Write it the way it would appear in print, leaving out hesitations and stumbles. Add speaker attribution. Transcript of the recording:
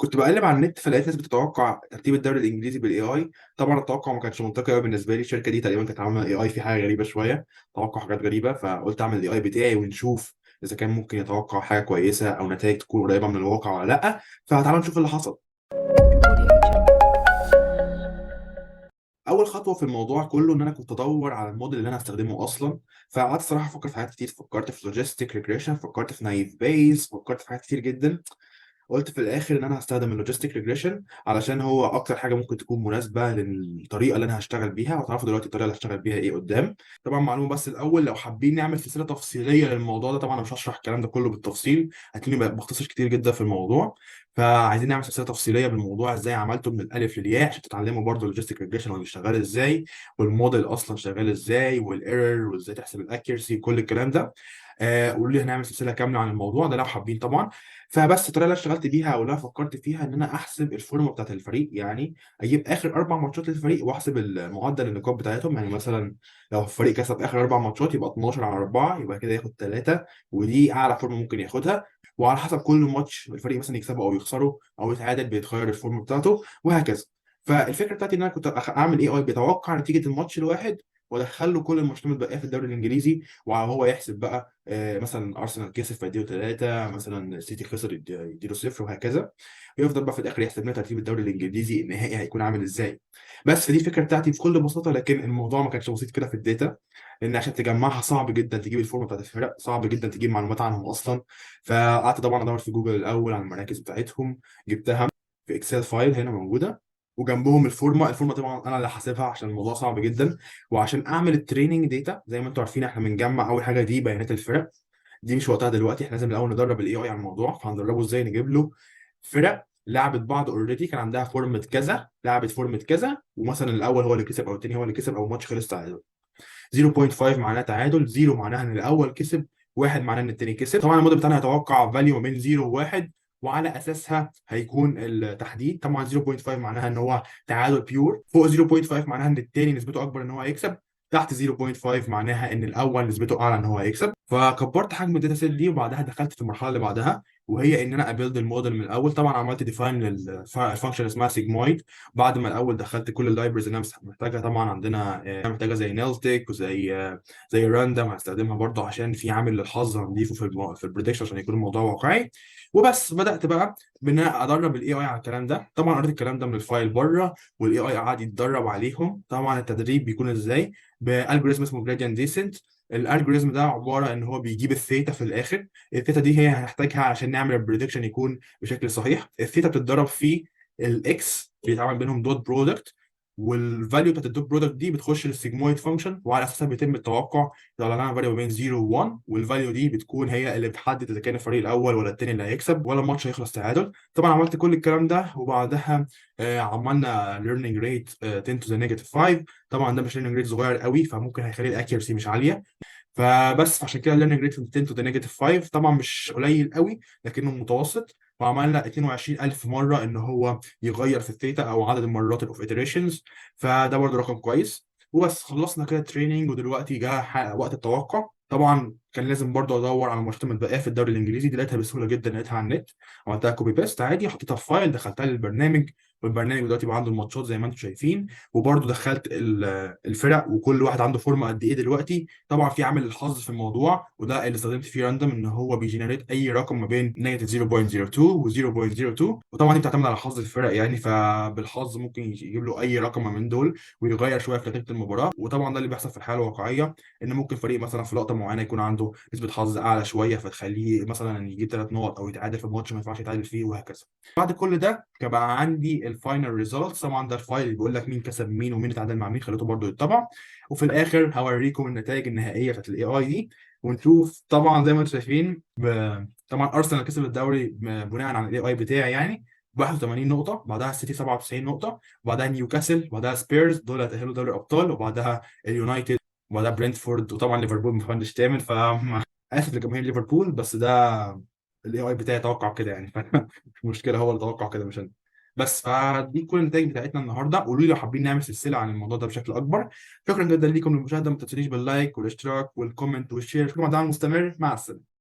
Speaker 1: كنت بقلب على النت فلقيت ناس بتتوقع ترتيب الدوري الانجليزي بالاي اي. طبعا التوقع ما كانش منطقي قوي بالنسبه لي. الشركه دي تقريبا كانت عامله اي اي في حاجه غريبه شويه، توقع حاجات غريبه، فقلت اعمل الاي اي بتاعي ونشوف اذا كان ممكن يتوقع حاجه كويسه او نتائج تكون قريبه من الواقع ولا لا. فتعالوا نشوف اللي حصل.
Speaker 2: Audio Jungle.
Speaker 1: اول خطوه في الموضوع كله ان انا كنت ادور على الموديل اللي انا هستخدمه اصلا. فقعدت صراحه افكر في حاجات كتير، فكرت في لوجيستيك ريجريشن، فكرت في نايف بيز، فكرت في حاجات كتير جدا. قلت في الاخر ان انا هستخدم اللوجيستيك ريجريشن علشان هو اكتر حاجه ممكن تكون مناسبه للطريقه اللي انا هشتغل بيها، وهتعرفوا دلوقتي الطريقه اللي هشتغل بيها ايه قدام. طبعا معلومه بس الاول، لو حابين نعمل سلسله تفصيليه للموضوع ده، طبعا انا مش هشرح الكلام ده كله بالتفصيل، هتلاقيني بختصر كتير جدا في الموضوع. فعايزين نعمل سلسله تفصيليه بالموضوع ازاي عملته من الالف للياء، عشان تتعلموا برضه اللوجيستيك ريجريشن هو شغال ازاي، والموديل اصلا شغال ازاي، والايرور، وازاي تحسب الاكيرسي، كل الكلام ده. قولوا لي، هنعمل سلسله كامله عن الموضوع ده لو حابين طبعا. فبس الطريقه اللي أنا اشتغلت بيها او اللي أنا فكرت فيها ان انا احسب الفورمه بتاعت الفريق، يعني اجيب اخر 4 ماتشات للفريق واحسب معدل النقاط بتاعتهم. يعني مثلا لو الفريق كسب اخر 4 ماتشات يبقى 12 على 4، يبقى كده ياخد 3، ودي اعلى فورمه ممكن ياخدها. وعلى حسب كل ماتش الفريق مثلا يكسبه او يخسره او يتعادل بيتغير الفورمه بتاعته وهكذا. فالفكره بتاعتي ان انا كنت اعمل اي اي بيتوقع نتيجه الماتش الواحد، وادخل له كل الماتشات المتبقيه في الدوري الانجليزي، وهو يحسب بقى مثلا ارسنال كسب فيديله 3، مثلا السيتي خسر يديله 0 وهكذا. ويفضل بقى في الاخر يحسب لنا ترتيب الدوري الانجليزي النهائي هيكون عامل ازاي. بس فدي الفكره بتاعتي بكل بساطه، لكن الموضوع ما كانش بسيط كده في الداتا، لان عشان تجمعها صعب جدا، تجيب الفورمه بتاعت الفرق صعب جدا، تجيب معلومات عنهم اصلا. فقعدت طبعا ادور في جوجل الاول على المراكز بتاعتهم، جبتها في اكسل فايل هنا موجوده، وجنبهم الفورمه طبعا انا اللي حاسبها عشان الموضوع صعب جدا. وعشان اعمل التريننج داتا زي ما انتم عارفين، احنا بنجمع اول حاجه دي بيانات الفرق. دي مش وقتها دلوقتي، احنا لازم الاول ندرب الاي اي على الموضوع. فهندربه ازاي؟ نجيب له فرق لعبت بعض اوريدي، كان عندها فورمه كذا، لعبت فورمه كذا، ومثلا الاول هو اللي كسب او الثاني هو اللي كسب، او ماتش خلص تعادل. 0.5 معناها تعادل، 0 معناها ان الاول كسب، 1 معناها ان الثاني كسب. طبعا الموديل بتاعنا هيتوقع فاليو ما بين 0 و1، وعلى اساسها هيكون التحديد. طبعا 0.5 معناها ان هو تعادل بيور، فوق 0.5 معناها ان الثاني نسبته اكبر ان هو هيكسب، تحت 0.5 معناها ان الاول نسبته اعلى ان هو هيكسب. فكبرت حجم الداتا سيت دي، وبعدها دخلت في المرحله اللي بعدها، وهي ان انا ابيلد الموديل من الاول. طبعا عملت ديفاين للفانكشن اسمها سيجمويد. بعد ما الاول دخلت كل اللايبرز اللي انا محتاجها. طبعا عندنا محتاجه زي نيلتك، وزي زي راندم هستخدمها برضه عشان في عامل للحظ هنضيفه في البريدكشن عشان يكون الموضوع واقعي. وبس بدات بقى بان انا ادرب الاي اي على الكلام ده. طبعا قريت الكلام ده من الفايل بره، والاي اي قعد يتدرب عليهم. طبعا التدريب بيكون ازاي؟ بالجوريزم اسمه جراديان ديسنت. الالجوريزم ده عباره ان هو بيجيب الثيتا في الاخر. الثيتا دي هي هنحتاجها عشان نعمل البريدكشن يكون بشكل صحيح. الثيتا بتتضرب في الاكس، بيتعمل بينهم دوت برودكت، والفاليو بتاعت الدوت برودكت دي بتخش للسيجمويد فانكشن، وعلى اساسها بيتم التوقع. يطلع لنا فاليو بين 0 و1، والفاليو دي بتكون هي اللي بتحدد اذا كان الفريق الاول ولا الثاني اللي هيكسب، ولا الماتش هيخلص تعادل. طبعا عملت كل الكلام ده، وبعدها عملنا ليرنينج ريت 10 to the negative 5. طبعا ده مش ليرنينج ريت صغير قوي، فممكن هيخلي الاكيرسي مش عاليه. فبس عشان كده الليرنينج ريت من 10 to the negative 5 طبعا مش قليل قوي، لكنه متوسط. وعملنا 22,000 مره ان هو يغير في الثيتا او عدد المرات الاوف اتريشنز. فده برضه رقم كويس. وبس خلصنا كده تريننج، ودلوقتي جه وقت التوقع. طبعا كان لازم برضه ادور على الماتشات المتبقيه في الدوري الانجليزي. دي لقيتها بسهوله جدا، لقيتها على النت، عملتها كوبي بيست عادي، حطيتها في فايل، دخلتها للبرنامج، والبرنامج دلوقتي بقى عنده الماتشات زي ما انتم شايفين. وبرضه دخلت الفرق، وكل واحد عنده فورمه قد ايه دلوقتي. طبعا في عامل الحظ في الموضوع، وده اللي استخدمت فيه راندوم، ان هو بيجنريت اي رقم ما بين نيجاتيف 0.02 و 0.02. وطبعا دي بتعتمد على حظ الفرق يعني، فبالحظ ممكن يجيب له اي رقم من دول ويغير شويه في نتيجه المباراه. وطبعا ده اللي بيحصل في الحاله الواقعيه، ان ممكن فريق مثلا في لقطه معينه يكون عنده نسبه حظ اعلى شويه، فتخليه مثلا يجيب 3 نقط او يتعادل في ماتش ما ينفعش يتعادل فيه وهكذا. بعد كل ده كان بقى عندي الفاينل ريزلتس. طبعا ده الفايل اللي بيقول لك مين كسب مين ومين اتعادل مع مين، خليته برضو يتطبع. وفي الاخر هوريكم النتائج النهائيه بتاعت الاي اي دي، ونشوف. طبعا زي ما انتم شايفين طبعا ارسنال كسب الدوري بناء على الاي اي بتاعي يعني، 81 نقطة، بعدها السيتي 97 نقطة، وبعدها نيوكاسل، وبعدها سبيرز، دول هيتأهلوا دوري الأبطال، وبعدها اليونايتد، وبعدها برنتفورد، وطبعا ليفربول ما فنش تامن. آسف لجماهير ليفربول، بس ده الاي اي بتاعي توقع كده يعني. مش مشكلة، هو اللي توقع كده مش انا. بس فدي كل النتائج بتاعتنا النهارده. قولوا لي لو حابين نعمل سلسله عن الموضوع ده بشكل اكبر. شكرا جدا ليكم للمشاهده، ما تنسونيش باللايك والاشتراك والكومنت والشير. شكرا على الدعم المستمر، مع السلامه.